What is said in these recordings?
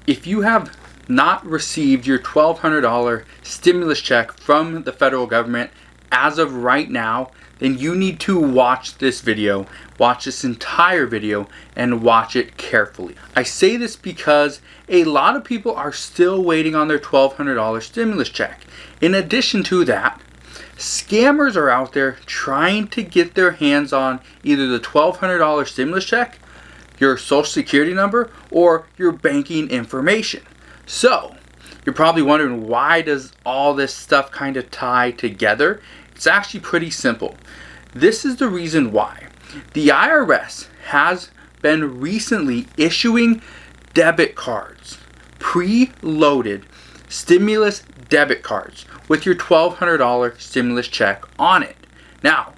if you have not received your $1,200 stimulus check from the federal government as of right now, then you need to watch this video, watch this entire video, and watch it carefully. I say this because a lot of people are still waiting on their $1,200 stimulus check. In addition to that, scammers are out there trying to get their hands on either the $1,200 stimulus check, your social security number, or your banking information. So, you're probably wondering, why does all this stuff kind of tie together? It's actually pretty simple. This is the reason why. The IRS has been recently issuing debit cards, pre-loaded stimulus debit cards with your $1,200 stimulus check on it. Now,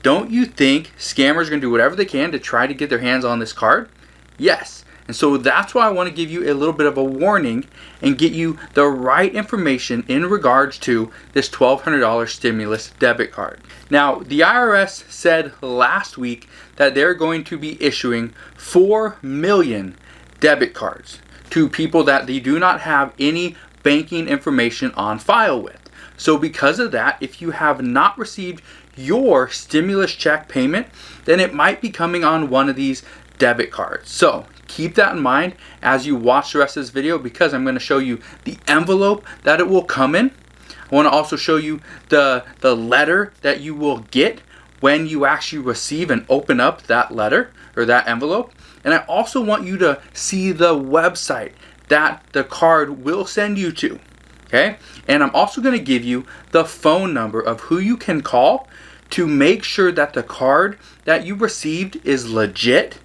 don't you think scammers are going to do whatever they can to try to get their hands on this card? Yes. And so that's why I want to give you a little bit of a warning and get you the right information in regards to this $1,200 stimulus debit card. Now, the IRS said last week that they're going to be issuing 4 million debit cards to people that they do not have any banking information on file with. So because of that, if you have not received your stimulus check payment, then it might be coming on one of these debit cards. So keep that in mind as you watch the rest of this video, because I'm going to show you the envelope that it will come in. I want to also show you the letter that you will get when you actually receive and open up that letter or that envelope. And I also want you to see the website that the card will send you to. Okay? And I'm also going to give you the phone number of who you can call to make sure that the card that you received is legit.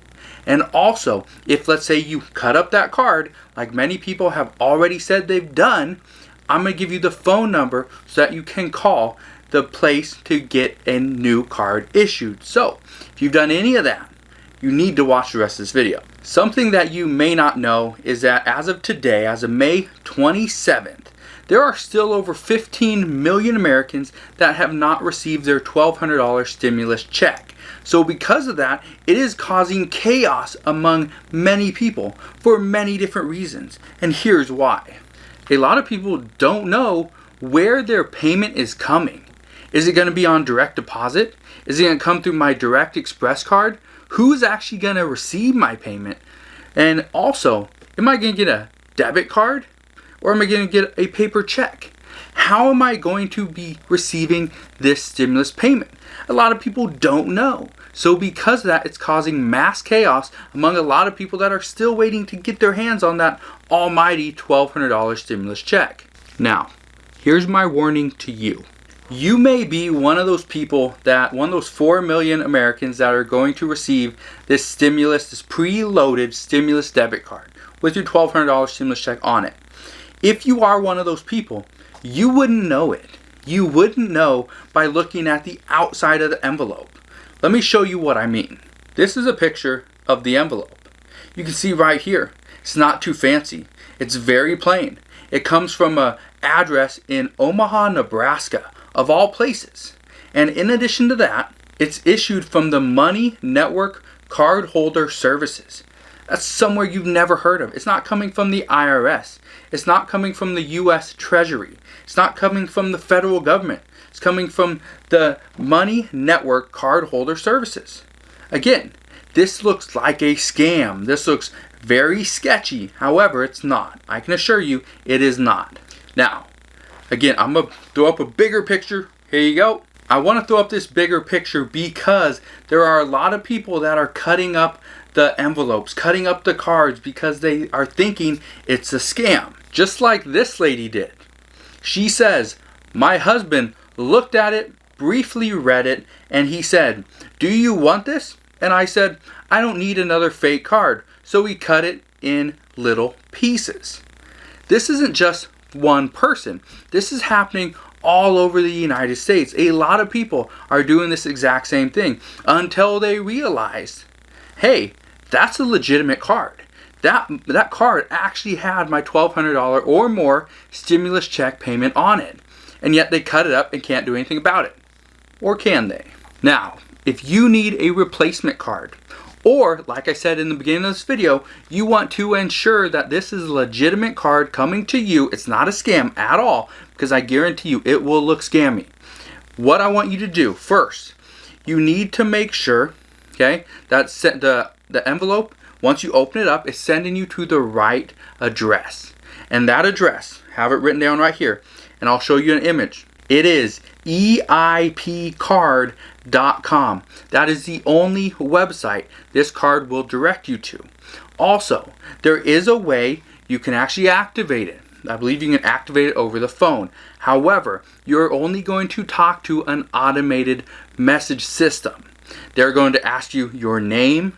And also, if let's say you cut up that card, like many people have already said they've done, I'm going to give you the phone number so that you can call the place to get a new card issued. So, if you've done any of that, you need to watch the rest of this video. Something that you may not know is that as of today, as of May 27th, there are still over 15 million Americans that have not received their $1,200 stimulus check. So because of that, it is causing chaos among many people for many different reasons. And here's why. A lot of people don't know where their payment is coming. Is it going to be on direct deposit? Is it going to come through my direct express card? Who's actually going to receive my payment? And also, am I going to get a debit card? Or am I going to get a paper check? How am I going to be receiving this stimulus payment? A lot of people don't know. So because of that, it's causing mass chaos among a lot of people that are still waiting to get their hands on that almighty $1,200 stimulus check. Now, here's my warning to you. You may be one of those people one of those 4 million Americans that are going to receive this stimulus, this preloaded stimulus debit card with your $1,200 stimulus check on it. If you are one of those people, you wouldn't know it. You wouldn't know by looking at the outside of the envelope. Let me show you what I mean. This is a picture of the envelope. You can see right here, it's not too fancy. It's very plain. It comes from an address in Omaha, Nebraska, of all places. And in addition to that, it's issued from the Money Network Card Holder Services. That's somewhere you've never heard of. It's not coming from the IRS. It's not coming from the U.S. Treasury. It's not coming from the federal government. It's coming from the Money Network Card Holder Services. Again, this looks like a scam. This looks very sketchy. However, it's not. I can assure you it is not. Now, again, I'm going to throw up a bigger picture. Here you go. I want to throw up this bigger picture because there are a lot of people that are cutting up the envelopes, cutting up the cards because they are thinking it's a scam. Just like this lady did. She says, my husband looked at it, briefly read it, and he said, do you want this? And I said, I don't need another fake card. So we cut it in little pieces. This isn't just one person. This is happening all over the United States. A lot of people are doing this exact same thing until they realize, hey, that's a legitimate card. That card actually had my $1,200 or more stimulus check payment on it. And yet they cut it up and can't do anything about it. Or can they? Now, if you need a replacement card, Or, like I said in the beginning of this video, you want to ensure that this is a legitimate card coming to you. It's not a scam at all, because I guarantee you it will look scammy. What I want you to do first, you need to make sure, okay, that the envelope, once you open it up, is sending you to the right address. And that address, have it written down right here, and I'll show you an image. It is EIPcard.com. That is the only website this card will direct you to. Also, there is a way you can actually activate it. I believe you can activate it over the phone. However, you're only going to talk to an automated message system. They're going to ask you your name,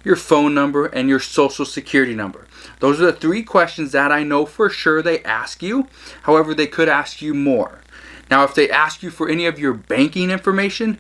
your phone number, and your social security number. Those are the 3 questions that I know for sure they ask you. However, they could ask you more. Now, if they ask you for any of your banking information,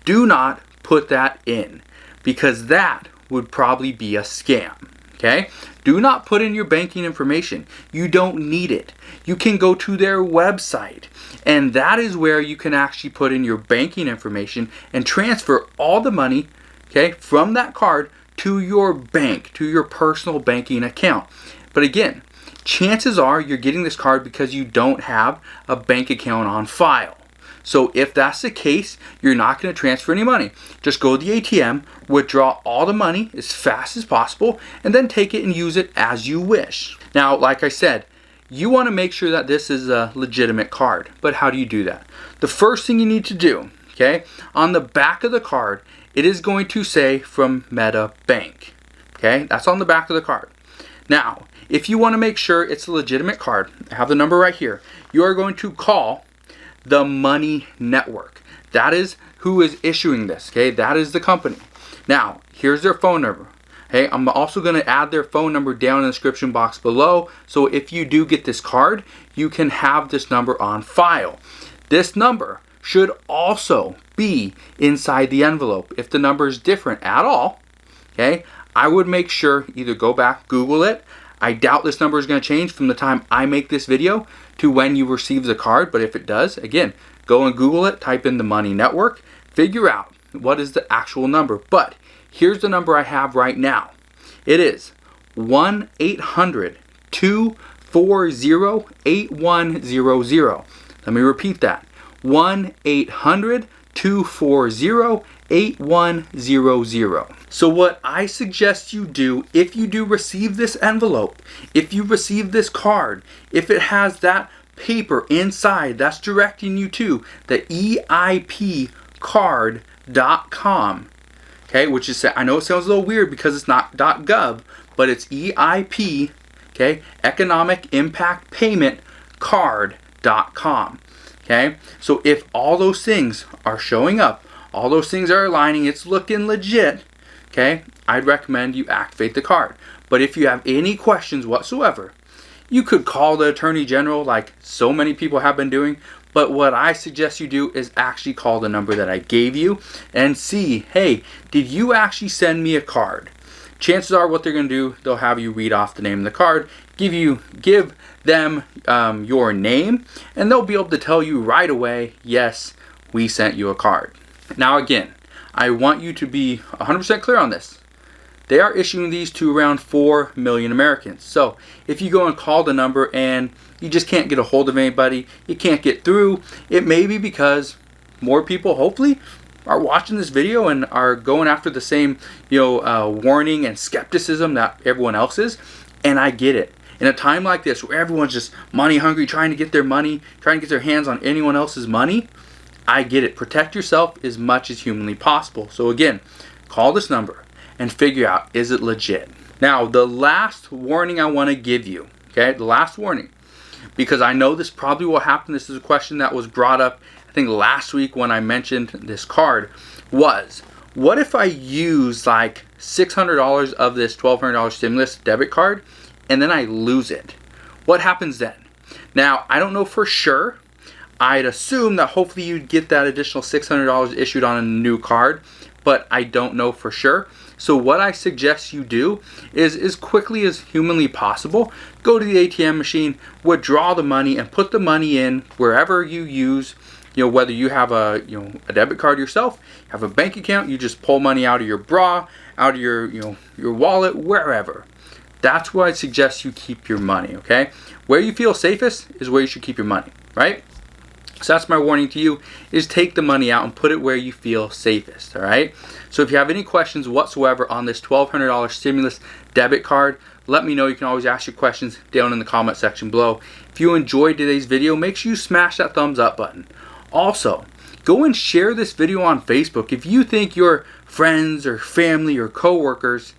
do not put that in, because that would probably be a scam. Okay? Do not put in your banking information. You don't need it. You can go to their website, and that is where you can actually put in your banking information and transfer all the money, okay, from that card to your bank, to your personal banking account. But again, chances are you're getting this card because you don't have a bank account on file. So if that's the case, you're not going to transfer any money. Just go to the ATM, withdraw all the money as fast as possible, and then take it and use it as you wish. Now, like I said, you want to make sure that this is a legitimate card. But how do you do that? The first thing you need to do, okay, on the back of the card, it is going to say from Meta Bank. Okay, that's on the back of the card. Now, if you want to make sure it's a legitimate card, I have the number right here. You are going to call the Money Network. That is who is issuing this. Okay, that is the company. Now, here's their phone number. Okay, I'm also going to add their phone number down in the description box below. So if you do get this card, you can have this number on file. This number should also be inside the envelope. If the number is different at all, okay, I would make sure either go back, Google it. I doubt this number is going to change from the time I make this video to when you receive the card, but if it does, again, go and Google it, type in the Money Network, figure out what is the actual number. But here's the number I have right now. It is 1-800-240-8100. Let me repeat that. 1-800-240-8100. So what I suggest you do, if you do receive this envelope, if you receive this card, if it has that paper inside that's directing you to the EIPcard.com, okay, which is, I know it sounds a little weird because it's not .gov, but it's EIP, okay, Economic Impact Payment Card.com. Okay, so if all those things are showing up, all those things are aligning, it's looking legit, okay, I'd recommend you activate the card. But if you have any questions whatsoever, you could call the Attorney General like so many people have been doing. But what I suggest you do is actually call the number that I gave you and see, hey, did you actually send me a card? Chances are what they're going to do, they'll have you read off the name of the card, give them your name, and they'll be able to tell you right away, yes, we sent you a card. Now again, I want you to be 100% clear on this. They are issuing these to around 4 million Americans. So if you go and call the number and you just can't get a hold of anybody, you can't get through, it may be because more people, hopefully, are watching this video and are going after the same, warning and skepticism that everyone else is. And I get it. In a time like this where everyone's just money hungry, trying to get their money, trying to get their hands on anyone else's money, I get it. Protect yourself as much as humanly possible. So again, call this number and figure out, is it legit? Now, the last warning I want to give you, okay, the last warning, because I know this probably will happen. This is a question that was brought up, I think, last week when I mentioned this card, was, what if I use like $600 of this $1,200 stimulus debit card and then I lose it? What happens then? Now, I don't know for sure. I'd assume that hopefully you'd get that additional $600 issued on a new card, but I don't know for sure. So what I suggest you do is, as quickly as humanly possible, go to the ATM machine, withdraw the money, and put the money in wherever you use whether you have a debit card yourself, have a bank account, you just pull money out of your bra, out of your your wallet, wherever. That's where I suggest you keep your money, okay? Where you feel safest is where you should keep your money, right? So that's my warning to you, is take the money out and put it where you feel safest, all right? So if you have any questions whatsoever on this $1,200 stimulus debit card, let me know. You can always ask your questions down in the comment section below. If you enjoyed today's video, make sure you smash that thumbs up button. Also, go and share this video on Facebook. If you think your friends or family or coworkers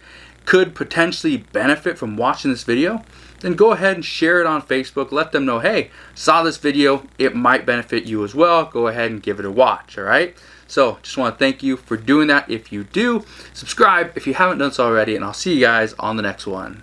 could potentially benefit from watching this video, then go ahead and share it on Facebook. Let them know, hey, saw this video, it might benefit you as well. Go ahead and give it a watch, all right? So just want to thank you for doing that. If you do, subscribe if you haven't done so already, and I'll see you guys on the next one.